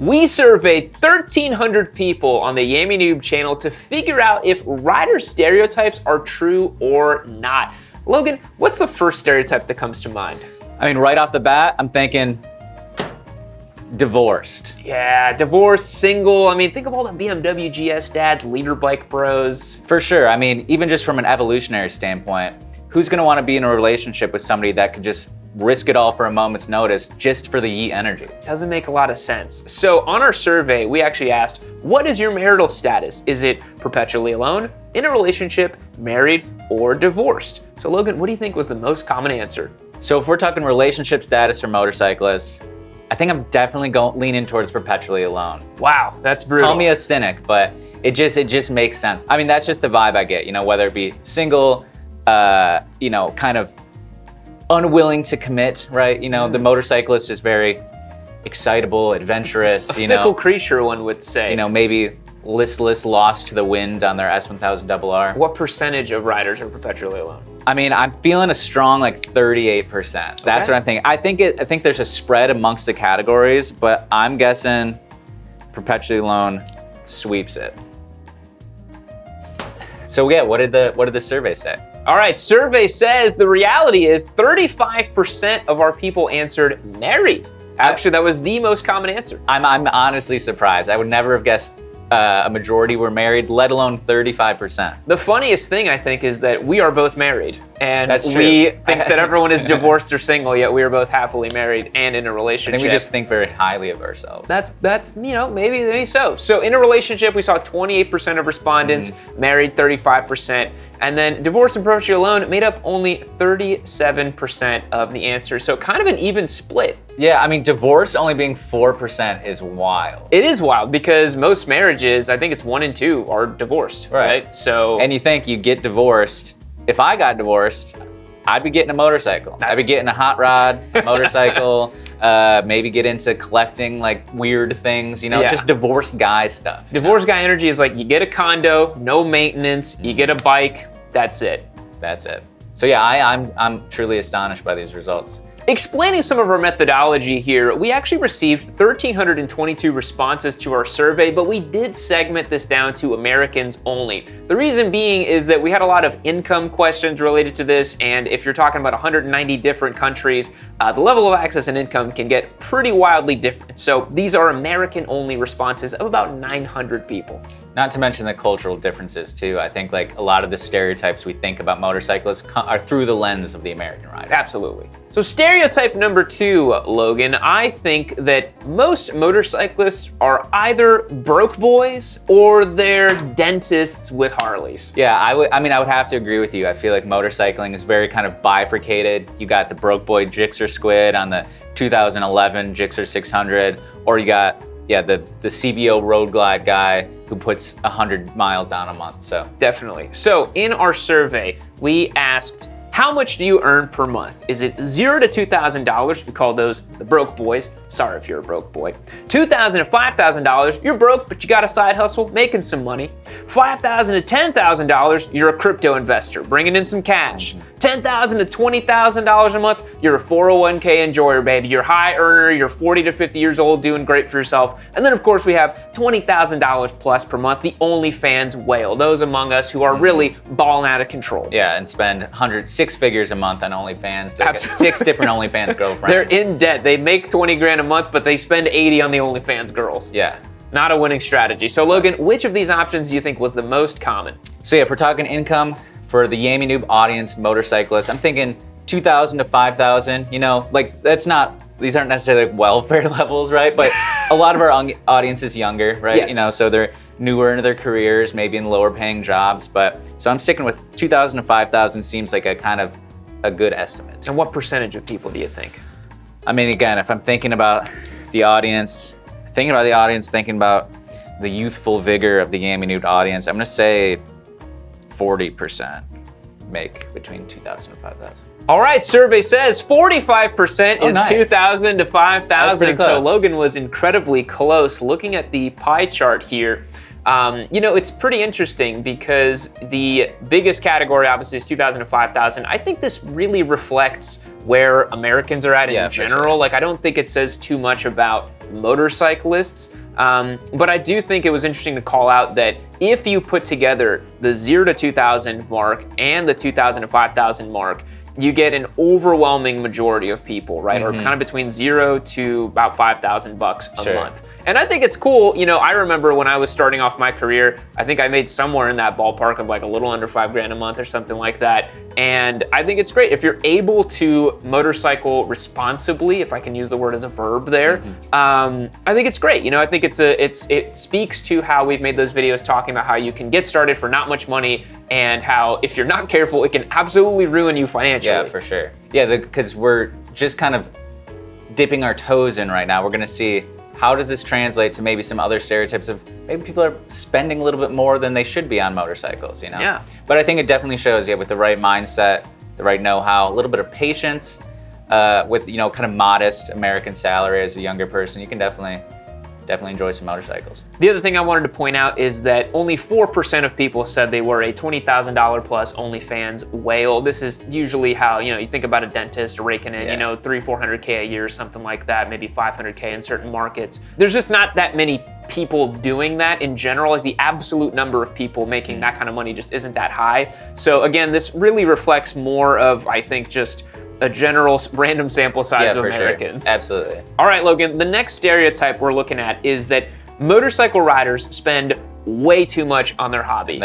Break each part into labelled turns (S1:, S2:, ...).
S1: We surveyed 1,300 people on the Yami Noob channel to figure out if rider stereotypes are true or not. Logan, what's the first stereotype that comes to mind?
S2: I mean, right off the bat, I'm thinking divorced.
S1: Yeah, divorced, single. I mean, think of all the BMW GS dads, leader bike bros.
S2: For sure. I mean, even just from an evolutionary standpoint, who's going to want to be in a relationship with somebody that could just risk it all for a moment's notice just for the yeet energy?
S1: Doesn't make a lot of sense. So on our survey, we actually asked, what is your marital status? Is it perpetually alone, in a relationship, married, or divorced? So Logan, what do you think was the most common answer?
S2: So if we're talking relationship status for motorcyclists, I think I'm definitely leaning towards perpetually alone.
S1: Wow, that's brutal.
S2: Call me a cynic, but it just makes sense. I mean, that's just the vibe I get, whether it be single, kind of unwilling to commit, right? The motorcyclist is very excitable, adventurous,
S1: a fickle creature, one would say.
S2: Maybe listless, lost to the wind on their S1000RR.
S1: What percentage of riders are perpetually alone?
S2: I mean, I'm feeling a strong 38%. That's what I'm thinking. I think there's a spread amongst the categories, but I'm guessing perpetually alone sweeps it. So yeah, what did the survey say?
S1: All right, survey says the reality is 35% of our people answered married. Actually, that was the most common answer.
S2: I'm honestly surprised. I would never have guessed a majority were married, let alone 35%.
S1: The funniest thing, I think, is that we are both married. And
S2: That's true.
S1: We think that everyone is divorced or single, yet we are both happily married and in a relationship.
S2: I think we just think very highly of ourselves.
S1: That's maybe so. So in a relationship, we saw 28% of respondents, married 35%, and then divorced and perpetually alone made up only 37% of the answers. So kind of an even split.
S2: Yeah, I mean, divorce only being 4% is wild.
S1: It is wild because most marriages, I think it's 1 in 2 are divorced, right? So,
S2: and you think you get divorced. If I got divorced, I'd be getting a motorcycle. I'd be getting a hot rod, motorcycle, maybe get into collecting weird things, just divorced guy stuff.
S1: Divorced guy energy is you get a condo, no maintenance, you get a bike, that's it.
S2: That's it. So yeah, I'm truly astonished by these results.
S1: Explaining some of our methodology here, we actually received 1,322 responses to our survey, but we did segment this down to Americans only. The reason being is that we had a lot of income questions related to this, and if you're talking about 190 different countries, the level of access and income can get pretty wildly different. So these are American-only responses of about 900 people.
S2: Not to mention the cultural differences too. I think a lot of the stereotypes we think about motorcyclists are through the lens of the American rider.
S1: Absolutely. So stereotype number 2, Logan, I think that most motorcyclists are either broke boys or they're dentists with Harleys.
S2: Yeah, I would have to agree with you. I feel like motorcycling is very kind of bifurcated. You got the broke boy Gixxer squid on the 2011 Gixxer 600, or you got the CBO Road Glide guy who puts 100 miles down a month. So
S1: definitely. So in our survey, we asked, how much do you earn per month? Is it $0 to $2,000? We call those the broke boys. Sorry if you're a broke boy. $2,000 to $5,000, you're broke, but you got a side hustle, making some money. $5,000 to $10,000, you're a crypto investor, bringing in some cash. $10,000 to $20,000 a month, you're a 401k enjoyer, baby. You're a high earner, you're 40 to 50 years old, doing great for yourself. And then of course we have $20,000 plus per month, the OnlyFans whale. Those among us who are really balling out of control.
S2: Yeah, and spend 6 figures a month on OnlyFans. They got 6 different OnlyFans girlfriends.
S1: They're in debt. They make 20 grand a month, but they spend 80 on the OnlyFans girls.
S2: Yeah.
S1: Not a winning strategy. So Logan, which of these options do you think was the most common?
S2: So yeah, if we're talking income for the Yami Noob audience, motorcyclists, I'm thinking 2,000 to 5,000, that's not, these aren't necessarily welfare levels, right? But a lot of our audience is younger, right?
S1: Yes.
S2: So they're newer into their careers, maybe in lower paying jobs. So I'm sticking with 2,000 to 5,000 seems like a kind of a good estimate.
S1: And what percentage of people do you think?
S2: I mean, again, if I'm thinking about the audience, thinking about the youthful vigor of the Yami Noob audience, I'm gonna say 40% make between 2,000 to 5,000.
S1: All right, survey says 45% is
S2: nice.
S1: 2,000 to 5,000. So
S2: close.
S1: Logan was incredibly close. Looking at the pie chart here, it's pretty interesting because the biggest category obviously is 2,000 to 5,000. I think this really reflects where Americans are at in general.
S2: For sure.
S1: I don't think it says too much about motorcyclists. But I do think it was interesting to call out that if you put together the 0 to 2,000 mark and the 2,000 to 5,000 mark, you get an overwhelming majority of people, right? Or kind of between 0 to about $5,000 a month. And I think it's cool. You know, I remember when I was starting off my career, I think I made somewhere in that ballpark of like a little under $5,000 a month or something like that. And I think it's great if you're able to motorcycle responsibly, if I can use the word as a verb there. I think it's great. You know, I think it speaks to how we've made those videos talking about how you can get started for not much money and how if you're not careful, it can absolutely ruin you financially.
S2: Yeah, for sure. Yeah, because we're just kind of dipping our toes in right now. We're gonna see how does this translate to maybe some other stereotypes of maybe people are spending a little bit more than they should be on motorcycles, you know?
S1: Yeah.
S2: But I think it definitely shows, with the right mindset, the right know-how, a little bit of patience, with, you know, kind of modest American salary as a younger person, you can definitely enjoy some motorcycles.
S1: The other thing I wanted to point out is that only 4% of people said they were a $20,000 plus OnlyFans whale. This is usually how, you know, you think about a dentist raking in, you know, $300-400K a year, something like that, maybe $500K in certain markets. There's just not that many people doing that in general. Like the absolute number of people making that kind of money just isn't that high. So again, this really reflects more of, I think, just a general random sample size of Americans.
S2: Sure. Absolutely.
S1: All right, Logan, the next stereotype we're looking at is that motorcycle riders spend way too much on their hobby.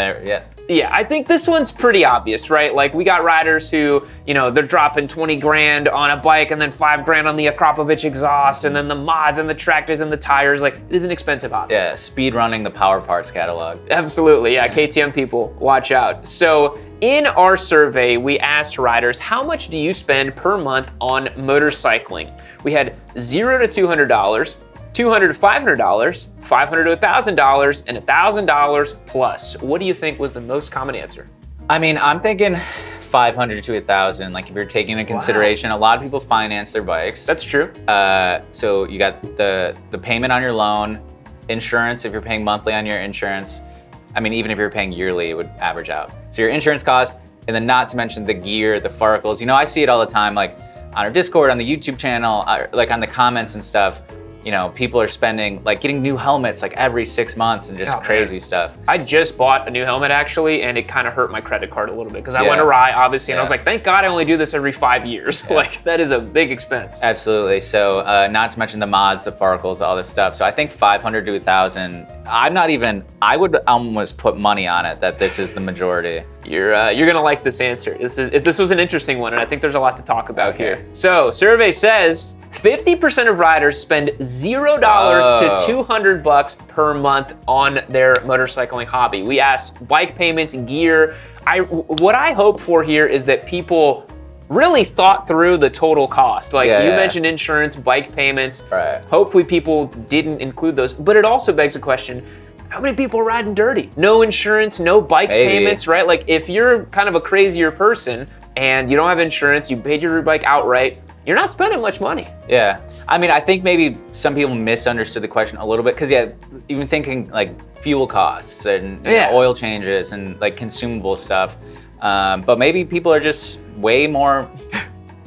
S1: Yeah, I think this one's pretty obvious, right? Like we got riders who, you know, they're dropping 20 grand on a bike and then 5 grand on the Akrapovic exhaust and then the mods and the tractors and the tires. Like it is an expensive hobby.
S2: Yeah, speed running the power parts catalog.
S1: Absolutely, yeah, KTM people, watch out. So in our survey, we asked riders, how much do you spend per month on motorcycling? We had $0 to $200, $200 to $500, $500 to $1,000, and $1,000 plus. What do you think was the most common answer?
S2: I mean, I'm thinking 500 to 1,000. Like if you're taking into consideration, a lot of people finance their bikes.
S1: That's true.
S2: So you got the payment on your loan, insurance if you're paying monthly on your insurance. I mean, even if you're paying yearly, it would average out. So your insurance costs, and then not to mention the gear, the farkles. You know, I see it all the time, like on our Discord, on the YouTube channel, like on the comments and stuff. You know, people are spending, like getting new helmets like every 6 months and just crazy stuff.
S1: I just bought a new helmet actually, and it kind of hurt my credit card a little bit because I went awry, obviously, and I was like, thank God I only do this every 5 years. Like that is a big expense.
S2: Absolutely. So not to mention the mods, the farkles, all this stuff. So I think 500 to 1,000. I would almost put money on it that this is the majority.
S1: You're gonna like this answer. This was an interesting one, and I think there's a lot to talk about here. So survey says 50% of riders spend $0 to $200 per month on their motorcycling hobby. We asked bike payments, gear. What I hope for here is that people really thought through the total cost. Like you mentioned insurance, bike payments.
S2: Right.
S1: Hopefully people didn't include those, but it also begs a question, how many people are riding dirty? No insurance, no bike payments, right? Like if you're kind of a crazier person and you don't have insurance, you paid your bike outright, you're not spending much money.
S2: Yeah, I mean, I think maybe some people misunderstood the question a little bit because even thinking like fuel costs and you know, oil changes and like consumable stuff. But maybe people are just way more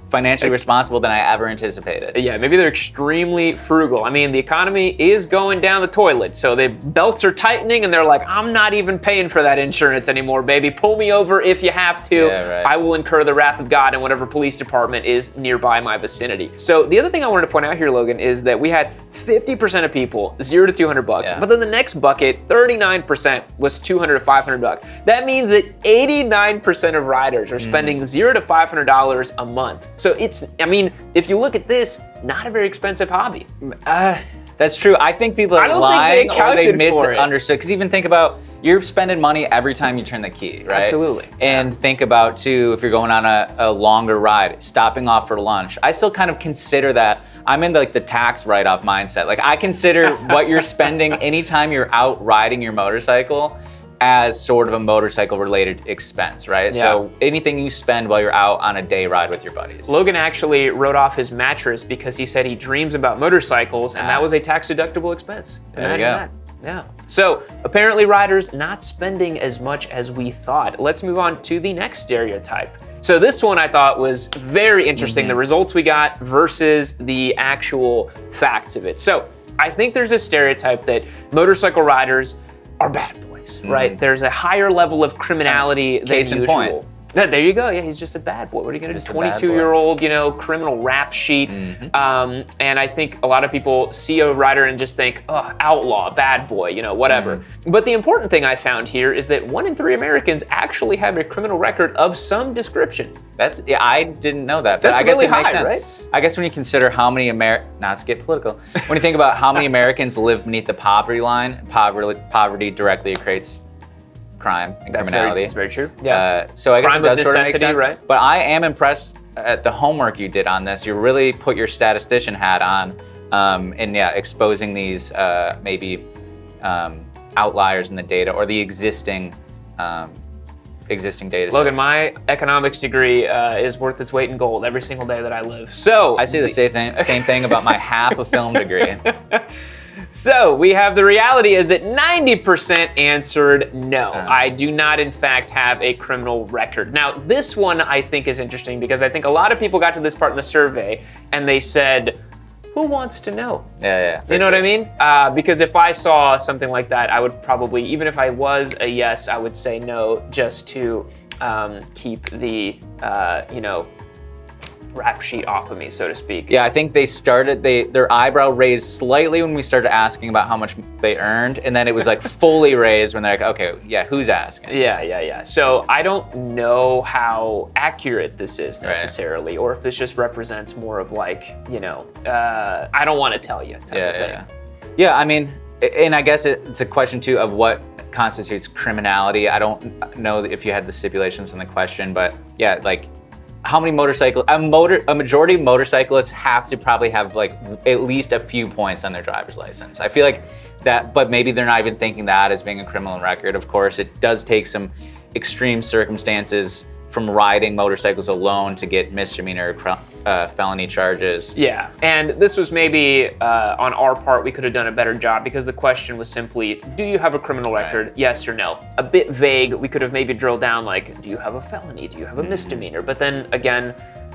S2: financially responsible than I ever anticipated.
S1: Yeah, maybe they're extremely frugal. I mean, the economy is going down the toilet, so the belts are tightening and they're like, I'm not even paying for that insurance anymore, baby. Pull me over if you have to. I will incur the wrath of God in whatever police department is nearby my vicinity. So the other thing I wanted to point out here, Logan, is that we had 50% of people, $0 to $200, but then the next bucket, 39% was $200 to $500. That means that 89% of riders are spending $0 to $500 a month. So I mean, if you look at this, not a very expensive hobby.
S2: That's true. I think people are lying or they misunderstood. Because even think about, you're spending money every time you turn the key, right?
S1: Absolutely.
S2: And think about too, if you're going on a longer ride, stopping off for lunch. I still kind of consider that. I'm in like the tax write-off mindset. Like I consider what you're spending anytime you're out riding your motorcycle as sort of a motorcycle related expense, right? So anything you spend while you're out on a day ride with your buddies.
S1: Logan actually wrote off his mattress because he said he dreams about motorcycles and that was a tax deductible expense. Imagine that. Yeah. So apparently riders not spending as much as we thought. Let's move on to the next stereotype. So this one I thought was very interesting, the results we got versus the actual facts of it. So I think there's a stereotype that motorcycle riders are bad boys, right? There's a higher level of criminality than
S2: Case in
S1: usual.
S2: point.
S1: There you go. Yeah, he's just a bad boy. What are you gonna do? 22-year-old, criminal rap sheet. And I think a lot of people see a rider and just think, oh, outlaw, bad boy, whatever. But the important thing I found here is that 1 in 3 Americans actually have a criminal record of some description.
S2: I didn't know that. But
S1: That's
S2: I guess
S1: really
S2: it makes
S1: high,
S2: sense.
S1: right?
S2: I guess when you consider how many not to get political, when you think about how many Americans live beneath the poverty line, poverty directly creates crime and criminality.
S1: That's very true. Yeah.
S2: So I guess
S1: Crime
S2: it does
S1: of
S2: sort of make
S1: necessity,
S2: sense.
S1: right?
S2: But I am impressed at the homework you did on this. You really put your statistician hat on, and exposing these maybe outliers in the data or the existing data
S1: Logan,
S2: sets.
S1: my economics degree is worth its weight in gold every single day that I live. So
S2: I say the same thing about my half a film degree.
S1: So we have the reality is that 90% answered no. I do not, in fact, have a criminal record. Now, this one I think is interesting because I think a lot of people got to this part in the survey and they said, who wants to know?
S2: Yeah.
S1: You know what I mean? Because if I saw something like that, I would probably, even if I was a yes, I would say no just to keep the, rap sheet off of me, so to speak.
S2: Yeah, I think their eyebrow raised slightly when we started asking about how much they earned, and then it was like fully raised when they're like, okay, yeah, who's asking?
S1: Yeah. So I don't know how accurate this is necessarily, or if this just represents more of like, I don't want to tell you type of thing.
S2: Yeah, I mean, and I guess it's a question too of what constitutes criminality. I don't know if you had the stipulations in the question, but yeah, like, how many a majority of motorcyclists have to probably have like at least a few points on their driver's license. I feel like that, but maybe they're not even thinking that as being a criminal record. Of course, it does take some extreme circumstances from riding motorcycles alone to get misdemeanor felony charges.
S1: Yeah, and this was maybe on our part, we could have done a better job because the question was simply, do you have a criminal record? Yes or no. A bit vague. We could have maybe drilled down like, do you have a felony? Do you have a misdemeanor? But then again,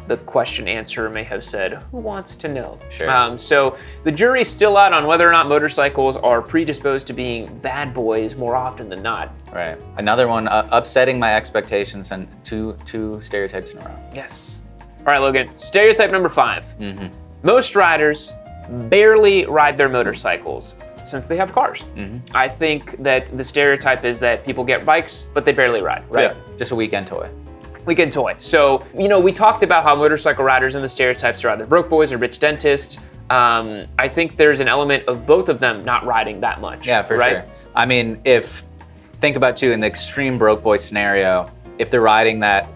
S1: the question answer may have said, who wants to know?
S2: Sure.
S1: So the jury's still out on whether or not motorcycles are predisposed to being bad boys more often than not.
S2: Right. Another one upsetting my expectations and two stereotypes in a row.
S1: Yes. All right, Logan, stereotype number 5. Most riders barely ride their motorcycles since they have cars. I think that the stereotype is that people get bikes, but they barely ride, right?
S2: Yeah, just a weekend toy.
S1: Weekend toy. So, we talked about how motorcycle riders and the stereotypes are either broke boys or rich dentists. I think there's an element of both of them not riding that much.
S2: Yeah, for
S1: right?
S2: sure. I mean, think about too, in the extreme broke boy scenario, if they're riding that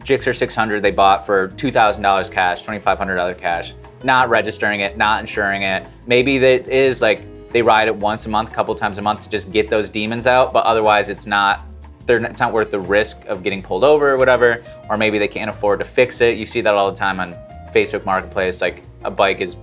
S2: Gixxer 600 they bought for $2,000 cash, $2,500 cash, not registering it, not insuring it. Maybe that is like they ride it once a month, a couple times a month to just get those demons out, but otherwise it's not worth the risk of getting pulled over or whatever, or maybe they can't afford to fix it. You see that all the time on Facebook Marketplace, like a bike is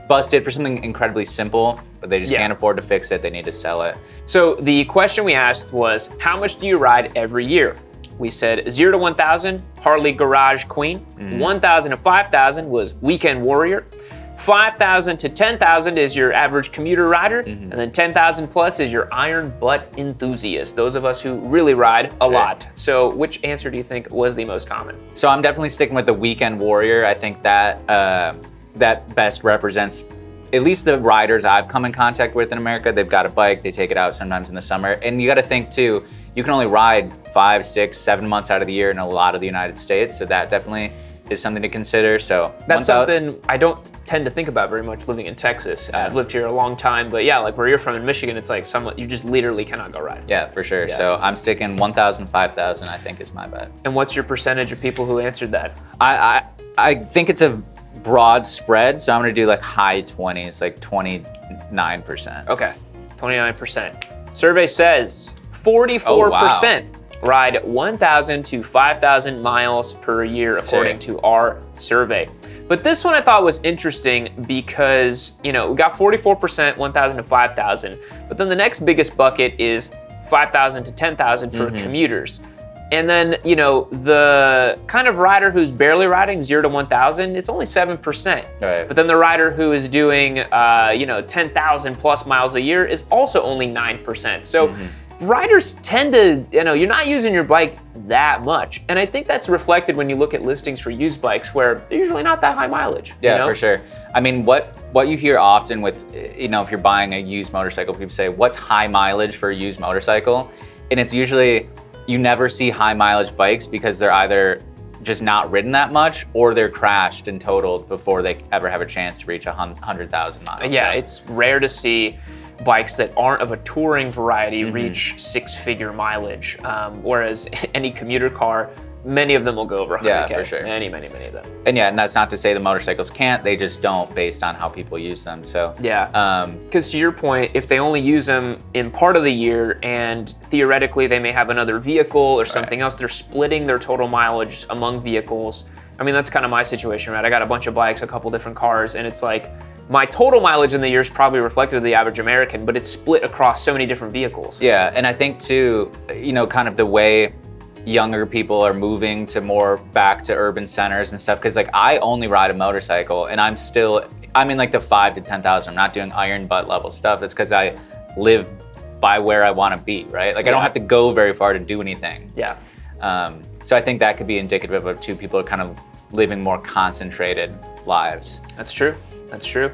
S2: busted for something incredibly simple, but they just can't afford to fix it, they need to sell it.
S1: So the question we asked was, how much do you ride every year? We said 0 to 1,000, Harley Garage Queen. 1,000 to 5,000 was Weekend Warrior. 5,000 to 10,000 is your average commuter rider, and then 10,000 plus is your iron butt enthusiast, those of us who really ride a lot. So which answer do you think was the most common?
S2: So I'm definitely sticking with the Weekend Warrior. I think that that best represents at least the riders I've come in contact with in America. They've got a bike, they take it out sometimes in the summer. And you got to think too, you can only ride 5, 6, 7 months out of the year in a lot of the United States. So that definitely is something to consider. So
S1: that's something I don't tend to think about very much living in Texas. I've lived here a long time, but yeah, like where you're from in Michigan, it's like you just literally cannot go ride.
S2: Yeah, for sure. Yeah. So I'm sticking 1,000, 5,000, I think is my bet.
S1: And what's your percentage of people who answered that?
S2: I think it's a broad spread, so I'm gonna do like high 20s, like 29%.
S1: Okay, 29%. Survey says 44% ride 1,000 to 5,000 miles per year, according to our survey. But this one I thought was interesting because, we got 44%, 1,000 to 5,000, but then the next biggest bucket is 5,000 to 10,000 for commuters. And then, you know, the kind of rider who's barely riding 0 to 1,000, it's only 7%.
S2: Right.
S1: But then the rider who is doing, you know, 10,000 plus miles a year is also only 9%. So riders tend to, you know, you're not using your bike that much. And I think that's reflected when you look at listings for used bikes where they're usually not that high mileage.
S2: Yeah,
S1: you know?
S2: for sure. I mean, what you hear often with, you know, if you're buying a used motorcycle, people say, what's high mileage for a used motorcycle? And it's usually, you never see high mileage bikes because they're either just not ridden that much or they're crashed and totaled before they ever have a chance to reach 100,000 miles.
S1: Yeah,
S2: So,
S1: it's rare to see bikes that aren't of a touring variety reach 6-figure mileage, whereas any commuter car, many of them will go over 100K.
S2: Yeah, for sure.
S1: Many of them.
S2: and yeah, and that's not to say the motorcycles can't, they just don't based on how people use them. So
S1: Yeah, because to your point, if they only use them in part of the year and theoretically they may have another vehicle or something else, they're splitting their total mileage among vehicles. I mean, that's kind of my situation, right? I got a bunch of bikes, a couple different cars, and it's like, my total mileage in the year is probably reflective of the average American, but it's split across so many different vehicles.
S2: yeah, and I think too, you know, kind of the way younger people are moving to more back to urban centers and stuff, because like I only ride a motorcycle and I'm in like the 5,000 to 10,000. I'm not doing iron butt level stuff. That's because I live by where I want to be, right? Like I don't have to go very far to do anything.
S1: Yeah.
S2: So I think that could be indicative of two people kind of living more concentrated lives.
S1: That's true. That's true.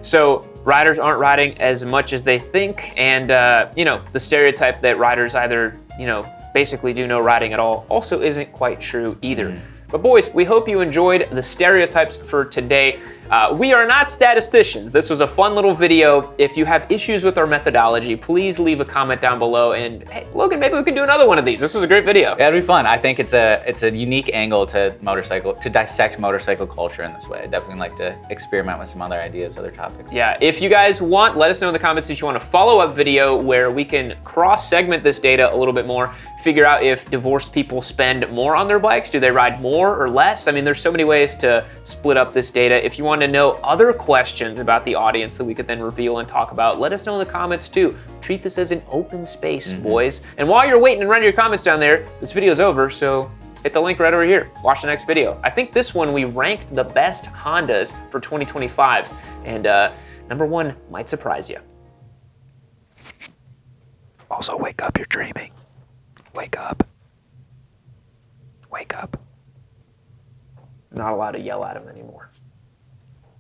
S1: So riders aren't riding as much as they think, and you know, the stereotype that riders either, you know, basically do no riding at all also isn't quite true either. But boys, we hope you enjoyed the stereotypes for today. We are not statisticians. This was a fun little video. If you have issues with our methodology, please leave a comment down below. And hey, Logan, maybe we can do another one of these. This was a great video.
S2: Yeah, it'd be fun. I think it's a unique angle to dissect motorcycle culture in this way. I definitely like to experiment with some other ideas, other topics.
S1: Yeah, if you guys want, let us know in the comments if you want a follow-up video where we can cross-segment this data a little bit more, figure out if divorced people spend more on their bikes. Do they ride more or less? I mean, there's so many ways to split up this data. If you want to know other questions about the audience that we could then reveal and talk about, let us know in the comments too. Treat this as an open space, boys. And while you're waiting and running your comments down there, this video's over, so hit the link right over here. Watch the next video. I think this one we ranked the best Hondas for 2025, and number 1 might surprise you. Also, wake up, you're dreaming. Wake up. Wake up. Not allowed to yell at him anymore.